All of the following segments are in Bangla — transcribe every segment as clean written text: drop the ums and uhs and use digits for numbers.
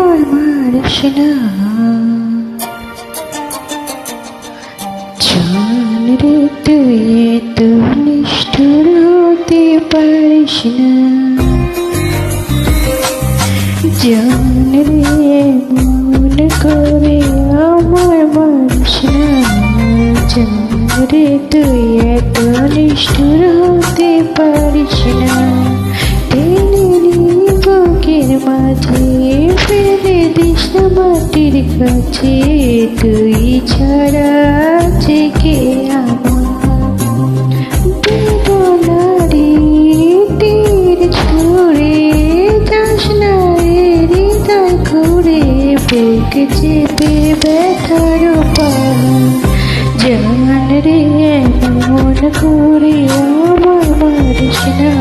আমায় মারিস না জান রে তুই এত নিষ্ঠুর হতে পারিস না জান রে মন করে আমায় মারিস না জান রে তুই এত নিষ্ঠুর হতে পারিস না টেনে নিয়ে বুকের মাঝে ফেলে দিস না মাটির কাছে তুই ছাড়া আছে কে আমার বেদনারে তীর ছুঁড়ে যাস না রে হৃদয় ঘুরে বুক চেপে ব্যথার পাহাড় জান রে মন করে আমার মারিস না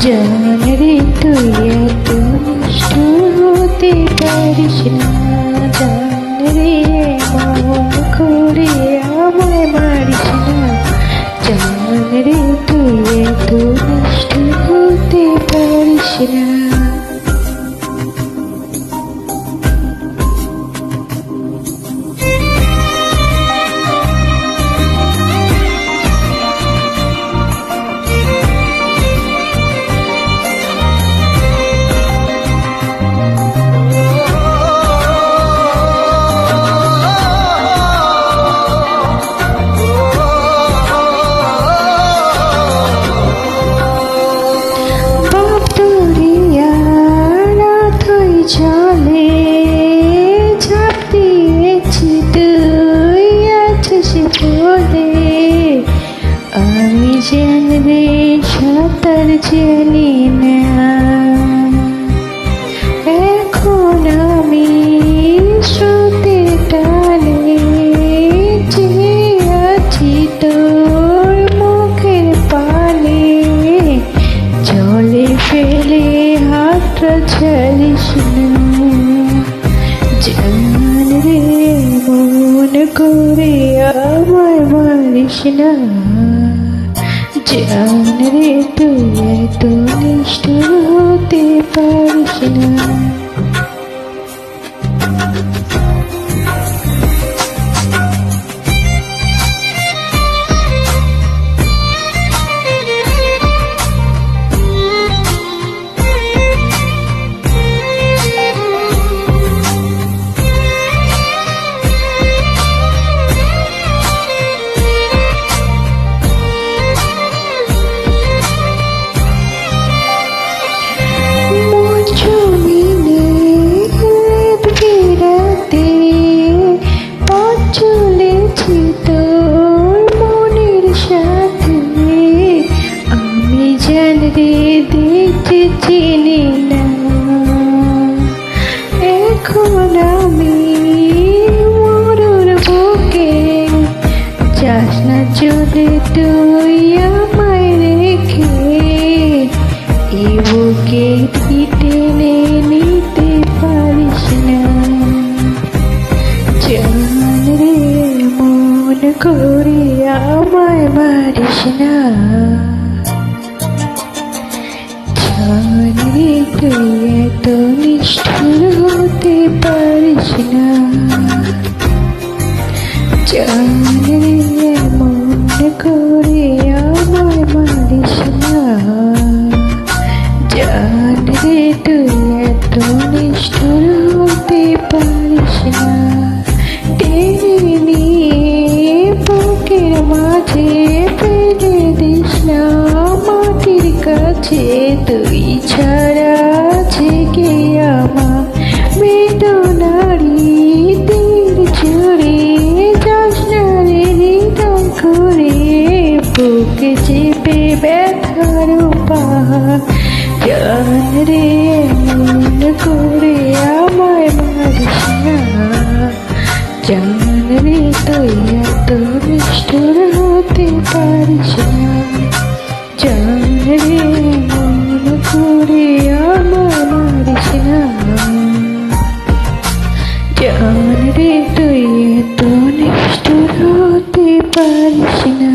জান রে তুই এত নিষ্ঠুর হতে পারিস না জান রে মন করে আমায় মারিস না জান রে তুই এত নিষ্ঠুর হতে পারিস না চলে ঝাঁপ দিয়েছি তুই আছিস বলে আমি জানবে সাঁতার জানি না এখন আমি স্রোতের টানে চেয়ে আছি তোর মুখের পানে জলে ফেলে হাতটা ছাড়িস না জান রে মন করে আমায় মারিস না জান রে তুই এত নিষ্ঠুর হতে পারিস না চলেছি তোর মনের সাথে আমি জান রে দেখতে চিনি না এখন আমি মরুর বুকে যাস না চলে তুই আমায় রেখে এই বুকে টেনে নিতে পারিস না জান রে মন করে আমায় মারিস না জান রে তুই এত নিষ্ঠুর হতে পারিস না জান রে মন করে আমায় মারিস না জান রে তুই এত নিষ্ঠুর হতে পারিস না টেনে নিয়ে বুকের মাঝে ফেলে দিস না মাটির কাছে তুই ছাড়া আছে কে আমার বেদনারি তীর ছুঁড়ে যাস না রে হৃদয় ঘুরে বুক চেপে ব্যথার পাহাড় জান রে মন করে আমায় মারিস না জান রে তুই এত নিষ্ঠুর হতে পারিস না জান রে মন করে আমায় মারিস না জান রে তুই এত নিষ্ঠুর হতে পারিস না।